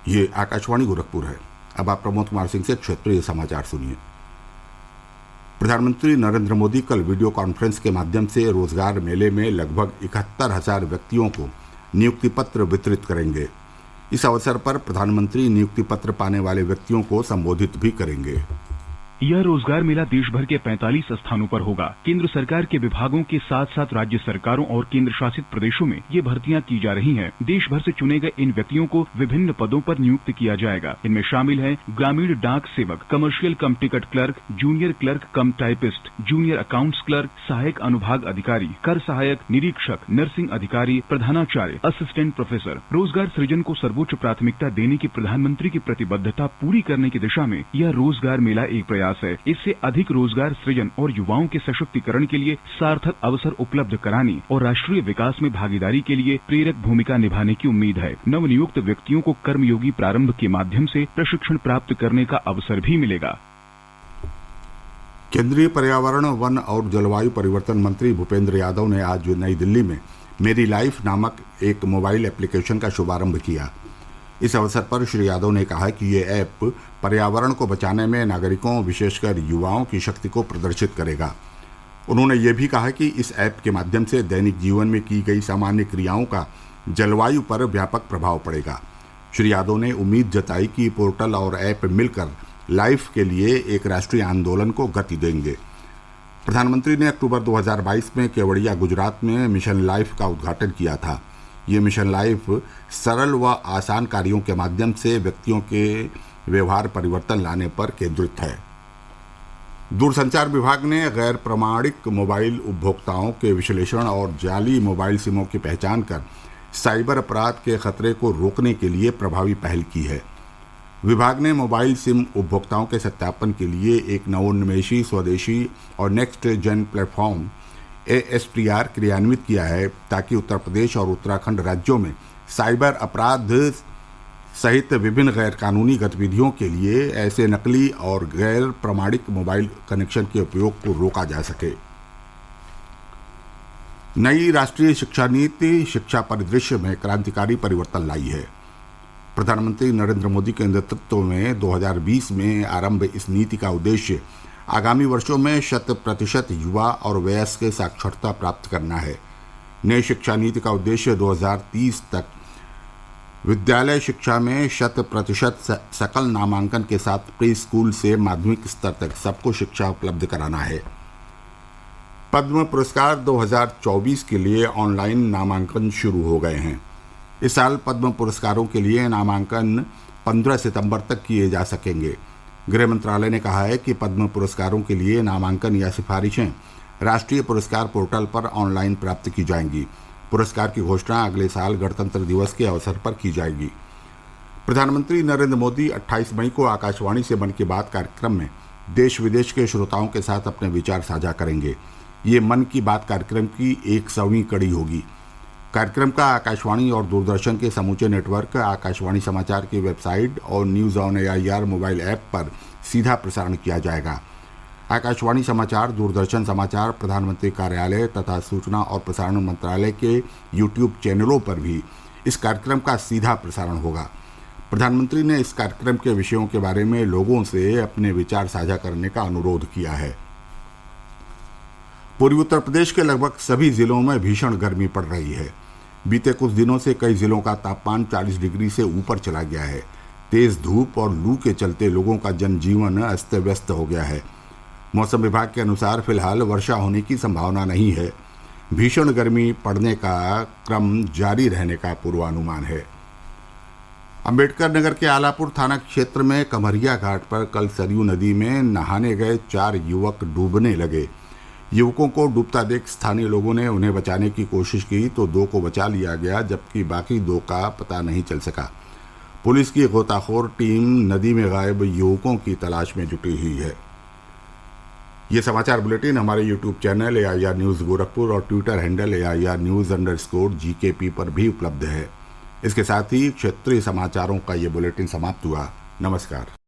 ये आकाशवाणी गोरखपुर है। अब आप प्रमोद कुमार सिंह से क्षेत्रीय समाचार सुनिए। प्रधानमंत्री नरेंद्र मोदी कल वीडियो कॉन्फ्रेंस के माध्यम से रोजगार मेले में लगभग 71,000 व्यक्तियों को नियुक्ति पत्र वितरित करेंगे। इस अवसर पर प्रधानमंत्री नियुक्ति पत्र पाने वाले व्यक्तियों को संबोधित भी करेंगे। यह रोजगार मेला देश भर के 45 स्थानों पर होगा। केंद्र सरकार के विभागों के साथ साथ राज्य सरकारों और केंद्र शासित प्रदेशों में ये भर्तियां की जा रही हैं। देश भर से चुने गए इन व्यक्तियों को विभिन्न पदों पर नियुक्त किया जाएगा। इनमें शामिल हैं ग्रामीण डाक सेवक, कमर्शियल कम टिकट क्लर्क, जूनियर क्लर्क कम टाइपिस्ट, जूनियर अकाउंट्स क्लर्क, सहायक अनुभाग अधिकारी, कर सहायक, निरीक्षक, नर्सिंग अधिकारी, प्रधानाचार्य, असिस्टेंट प्रोफेसर। रोजगार सृजन को सर्वोच्च प्राथमिकता देने की प्रधानमंत्री की प्रतिबद्धता पूरी करने की दिशा में यह रोजगार मेला एक प्रयास है। इससे अधिक रोजगार सृजन और युवाओं के सशक्तिकरण के लिए सार्थक अवसर उपलब्ध कराने और राष्ट्रीय विकास में भागीदारी के लिए प्रेरक भूमिका निभाने की उम्मीद है। नवनियुक्त व्यक्तियों को कर्मयोगी प्रारंभ के माध्यम से प्रशिक्षण प्राप्त करने का अवसर भी मिलेगा। केंद्रीय पर्यावरण, वन और जलवायु परिवर्तन मंत्री भूपेंद्र यादव ने आज नई दिल्ली में मेरी लाइफ नामक एक मोबाइल एप्लीकेशन का शुभारंभ किया। इस अवसर पर श्री यादव ने कहा कि ये ऐप पर्यावरण को बचाने में नागरिकों, विशेषकर युवाओं की शक्ति को प्रदर्शित करेगा। उन्होंने ये भी कहा कि इस ऐप के माध्यम से दैनिक जीवन में की गई सामान्य क्रियाओं का जलवायु पर व्यापक प्रभाव पड़ेगा। श्री यादव ने उम्मीद जताई कि पोर्टल और ऐप मिलकर लाइफ के लिए एक राष्ट्रीय आंदोलन को गति देंगे। प्रधानमंत्री ने अक्टूबर 2022 में केवड़िया, गुजरात में मिशन लाइफ का उद्घाटन किया था। ये मिशन लाइफ सरल व आसान कार्यों के माध्यम से व्यक्तियों के व्यवहार परिवर्तन लाने पर केंद्रित है। दूरसंचार विभाग ने गैर प्रमाणिक मोबाइल उपभोक्ताओं के विश्लेषण और जाली मोबाइल सिमों की पहचान कर साइबर अपराध के खतरे को रोकने के लिए प्रभावी पहल की है। विभाग ने मोबाइल सिम उपभोक्ताओं के सत्यापन के लिए एक नवोन्मेषी, स्वदेशी और नेक्स्ट जेन प्लेटफॉर्म ASTR क्रियान्वित किया है, ताकि उत्तर प्रदेश और उत्तराखंड राज्यों में साइबर अपराध सहित विभिन्न गैर कानूनी गतिविधियों के लिए ऐसे नकली और गैर प्रमाणिक मोबाइल कनेक्शन के उपयोग को रोका जा सके। नई राष्ट्रीय शिक्षा नीति शिक्षा परिदृश्य में क्रांतिकारी परिवर्तन लाई है। प्रधानमंत्री नरेंद्र मोदी के नेतृत्व में 2020 में आरंभ इस नीति का उद्देश्य आगामी वर्षों में 100% युवा और वयस्क साक्षरता प्राप्त करना है। नई शिक्षा नीति का उद्देश्य 2030 तक विद्यालय शिक्षा में 100% सकल नामांकन के साथ प्री स्कूल से माध्यमिक स्तर तक सबको शिक्षा उपलब्ध कराना है। पद्म पुरस्कार 2024 के लिए ऑनलाइन नामांकन शुरू हो गए हैं। इस साल पद्म पुरस्कारों के लिए नामांकन 15 सितंबर तक किए जा सकेंगे। गृह मंत्रालय ने कहा है कि पद्म पुरस्कारों के लिए नामांकन या सिफारिशें राष्ट्रीय पुरस्कार पोर्टल पर ऑनलाइन प्राप्त की जाएंगी। पुरस्कार की घोषणा अगले साल गणतंत्र दिवस के अवसर पर की जाएगी। प्रधानमंत्री नरेंद्र मोदी 28 मई को आकाशवाणी से मन की बात कार्यक्रम में देश विदेश के श्रोताओं के साथ अपने विचार साझा करेंगे। ये मन की बात कार्यक्रम की 100वीं कड़ी होगी। कार्यक्रम का आकाशवाणी और दूरदर्शन के समूचे नेटवर्क, आकाशवाणी समाचार की वेबसाइट और news on AIR mobile app पर सीधा प्रसारण किया जाएगा। आकाशवाणी समाचार, दूरदर्शन समाचार, प्रधानमंत्री कार्यालय तथा सूचना और प्रसारण मंत्रालय के YouTube चैनलों पर भी इस कार्यक्रम का सीधा प्रसारण होगा। प्रधानमंत्री ने इस कार्यक्रम के विषयों के बारे में लोगों से अपने विचार साझा करने का अनुरोध किया है। पूर्वी उत्तर प्रदेश के लगभग सभी जिलों में भीषण गर्मी पड़ रही है। बीते कुछ दिनों से कई जिलों का तापमान 40 डिग्री से ऊपर चला गया है। तेज धूप और लू के चलते लोगों का जनजीवन अस्त व्यस्त हो गया है। मौसम विभाग के अनुसार फिलहाल वर्षा होने की संभावना नहीं है। भीषण गर्मी पड़ने का क्रम जारी रहने का पूर्वानुमान है। अंबेडकर नगर के आलापुर थाना क्षेत्र में कमरिया घाट पर कल सरयू नदी में नहाने गए 4 युवक डूबने लगे। युवकों को डूबता देख स्थानीय लोगों ने उन्हें बचाने की कोशिश की तो 2 को बचा लिया गया, जबकि बाकी 2 का पता नहीं चल सका। पुलिस की गोताखोर टीम नदी में गायब युवकों की तलाश में जुटी हुई है। ये समाचार बुलेटिन हमारे YouTube channel AIR news Gorakhpur और ट्विटर हैंडल AIR News_GKP पर भी उपलब्ध है। इसके साथ ही क्षेत्रीय समाचारों का ये बुलेटिन समाप्त हुआ। नमस्कार।